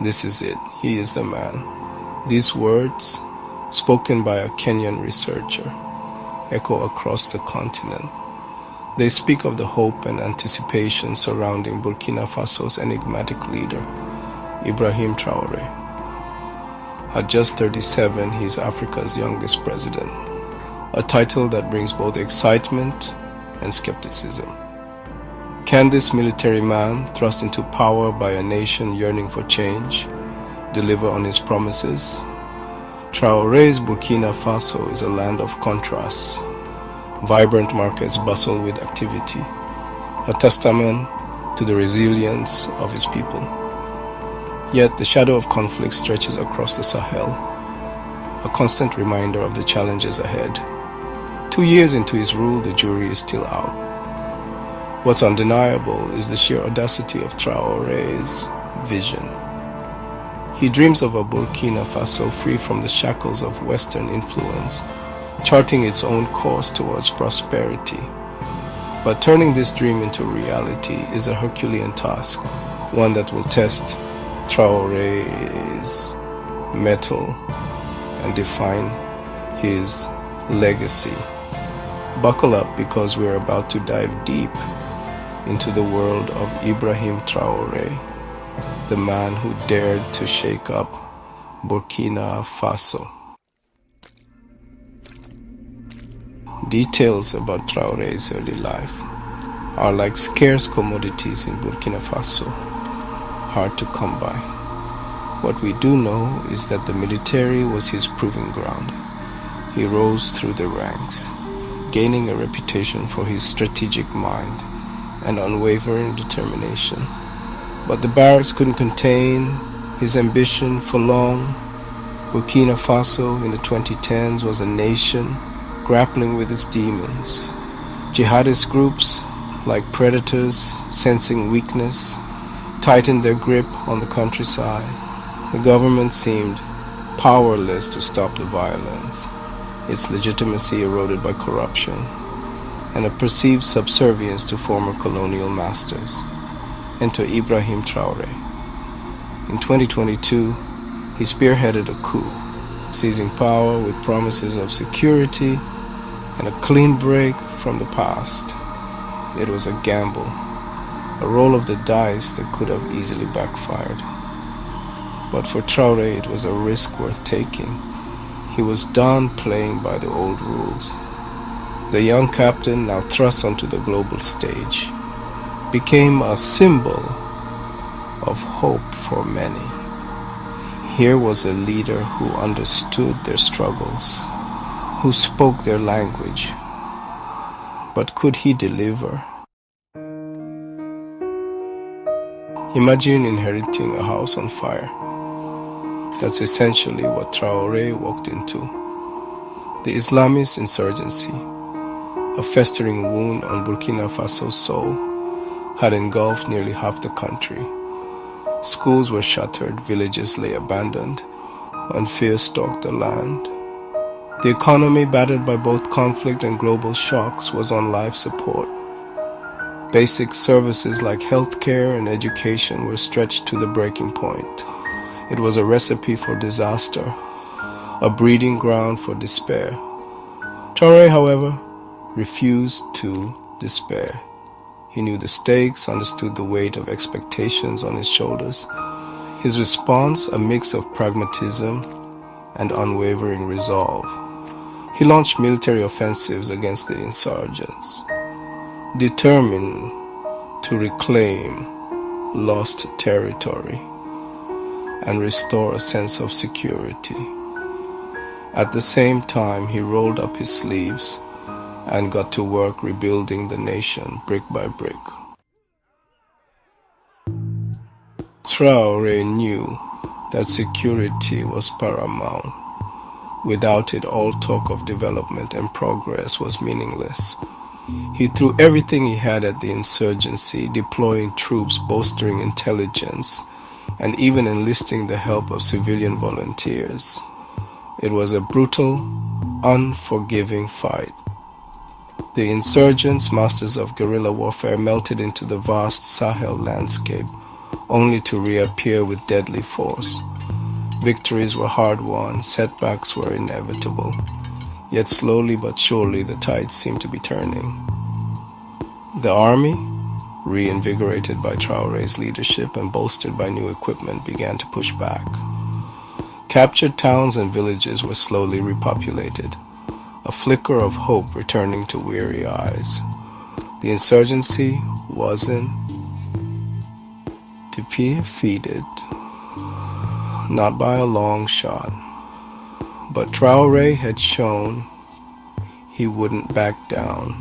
This is it. He is the man. These words, spoken by a Kenyan researcher, echo across the continent. They speak of the hope and anticipation surrounding Burkina Faso's enigmatic leader, Ibrahim Traoré. At just 37, he is Africa's youngest president, a title that brings both excitement and skepticism. Can this military man, thrust into power by a nation yearning for change, deliver on his promises? Traoré's Burkina Faso is a land of contrasts. Vibrant markets bustle with activity, a testament to the resilience of his people. Yet the shadow of conflict stretches across the Sahel, a constant reminder of the challenges ahead. 2 years into his rule, the jury is still out. What's undeniable is the sheer audacity of Traoré's vision. He dreams of a Burkina Faso free from the shackles of Western influence, charting its own course towards prosperity. But turning this dream into reality is a Herculean task, one that will test Traoré's mettle and define his legacy. Buckle up, because we're about to dive deep into the world of Ibrahim Traoré, the man who dared to shake up Burkina Faso. Details about Traoré's early life are like scarce commodities in Burkina Faso, hard to come by. What we do know is that the military was his proving ground. He rose through the ranks, gaining a reputation for his strategic mind and unwavering determination. But the barracks couldn't contain his ambition for long. Burkina Faso in the 2010s was a nation grappling with its demons. Jihadist groups, like predators sensing weakness, tightened their grip on the countryside. The government seemed powerless to stop the violence, its legitimacy eroded by corruption and a perceived subservience to former colonial masters. Enter Ibrahim Traoré. In 2022, he spearheaded a coup, seizing power with promises of security and a clean break from the past. It was a gamble, a roll of the dice that could have easily backfired. But for Traoré, it was a risk worth taking. He was done playing by the old rules. The young captain, now thrust onto the global stage, became a symbol of hope for many. Here was a leader who understood their struggles, who spoke their language. But could he deliver? Imagine inheriting a house on fire. That's essentially what Traoré walked into. The Islamist insurgency, a festering wound on Burkina Faso's soul, had engulfed nearly half the country. Schools were shuttered, villages lay abandoned, and fear stalked the land. The economy, battered by both conflict and global shocks, was on life support. Basic services like healthcare and education were stretched to the breaking point. It was a recipe for disaster, a breeding ground for despair. Traoré, however, refused to despair. He knew the stakes, understood the weight of expectations on his shoulders. His response, a mix of pragmatism and unwavering resolve. He launched military offensives against the insurgents, determined to reclaim lost territory and restore a sense of security. At the same time, he rolled up his sleeves and got to work rebuilding the nation brick by brick. Traoré knew that security was paramount. Without it, all talk of development and progress was meaningless. He threw everything he had at the insurgency, deploying troops, bolstering intelligence, and even enlisting the help of civilian volunteers. It was a brutal, unforgiving fight. The insurgents, masters of guerrilla warfare, melted into the vast Sahel landscape, only to reappear with deadly force. Victories were hard-won, setbacks were inevitable. Yet slowly but surely the tide seemed to be turning. The army, reinvigorated by Traoré's leadership and bolstered by new equipment, began to push back. Captured towns and villages were slowly repopulated, a flicker of hope returning to weary eyes. The insurgency wasn't defeated, not by a long shot, but Traoré had shown he wouldn't back down,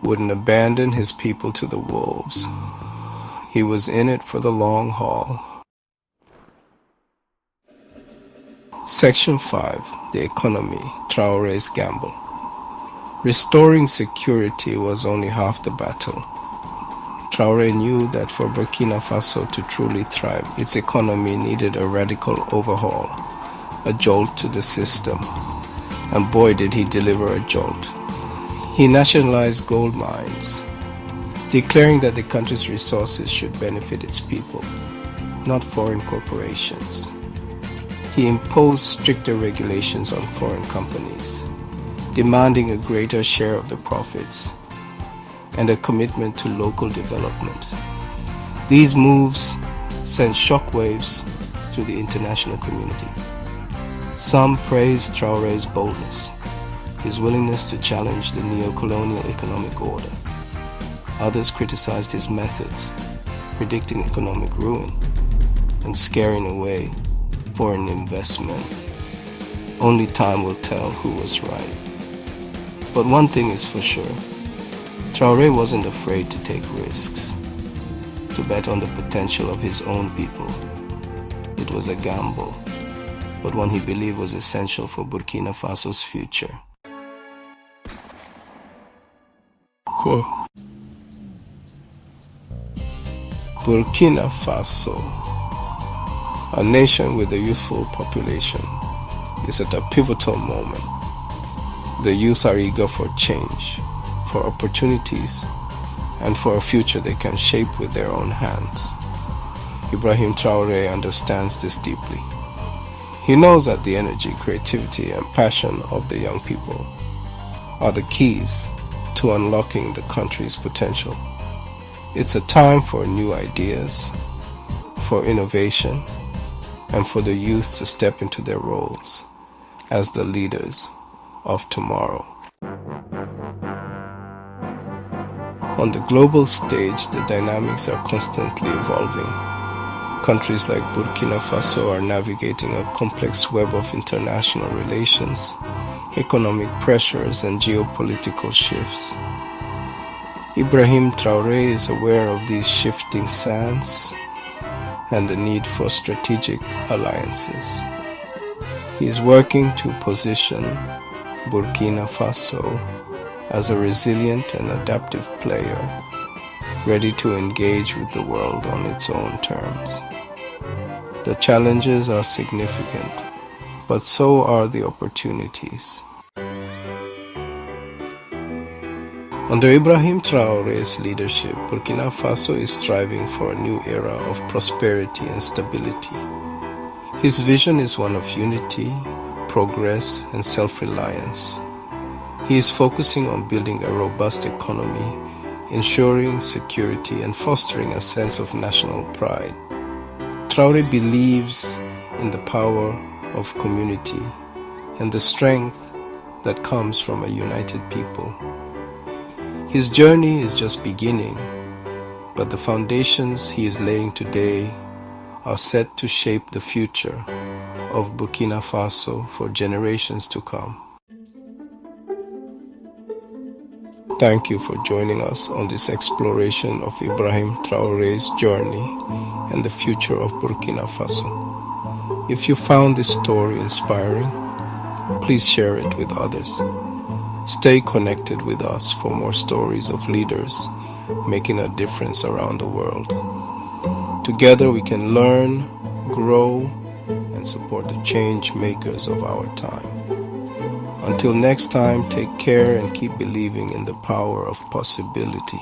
wouldn't abandon his people to the wolves. He was in it for the long haul. Section 5. The Economy, Traoré's Gamble. Restoring security was only half the battle. Traoré knew that for Burkina Faso to truly thrive, its economy needed a radical overhaul, a jolt to the system. And boy did he deliver a jolt. He nationalized gold mines, declaring that the country's resources should benefit its people, not foreign corporations. He imposed stricter regulations on foreign companies, demanding a greater share of the profits and a commitment to local development. These moves sent shockwaves through the international community. Some praised Traoré's boldness, his willingness to challenge the neo-colonial economic order. Others criticized his methods, predicting economic ruin and scaring away foreign investment. Only time will tell who was right. But one thing is for sure, Traoré wasn't afraid to take risks, to bet on the potential of his own people. It was a gamble, but one he believed was essential for Burkina Faso's future. Burkina Faso, a nation with a youthful population, is at a pivotal moment. The youth are eager for change, for opportunities, and for a future they can shape with their own hands. Ibrahim Traoré understands this deeply. He knows that the energy, creativity, and passion of the young people are the keys to unlocking the country's potential. It's a time for new ideas, for innovation, and for the youth to step into their roles as the leaders of tomorrow. On the global stage, the dynamics are constantly evolving. Countries like Burkina Faso are navigating a complex web of international relations, economic pressures, and geopolitical shifts. Ibrahim Traoré is aware of these shifting sands and the need for strategic alliances. He is working to position Burkina Faso as a resilient and adaptive player, ready to engage with the world on its own terms. The challenges are significant, but so are the opportunities. Under Ibrahim Traoré's leadership, Burkina Faso is striving for a new era of prosperity and stability. His vision is one of unity, progress, and self-reliance. He is focusing on building a robust economy, ensuring security, and fostering a sense of national pride. Traoré believes in the power of community and the strength that comes from a united people. His journey is just beginning, but the foundations he is laying today are set to shape the future of Burkina Faso for generations to come. Thank you for joining us on this exploration of Ibrahim Traoré's journey and the future of Burkina Faso. If you found this story inspiring, please share it with others. Stay connected with us for more stories of leaders making a difference around the world. Together we can learn, grow, and support the change makers of our time. Until next time, take care and keep believing in the power of possibility.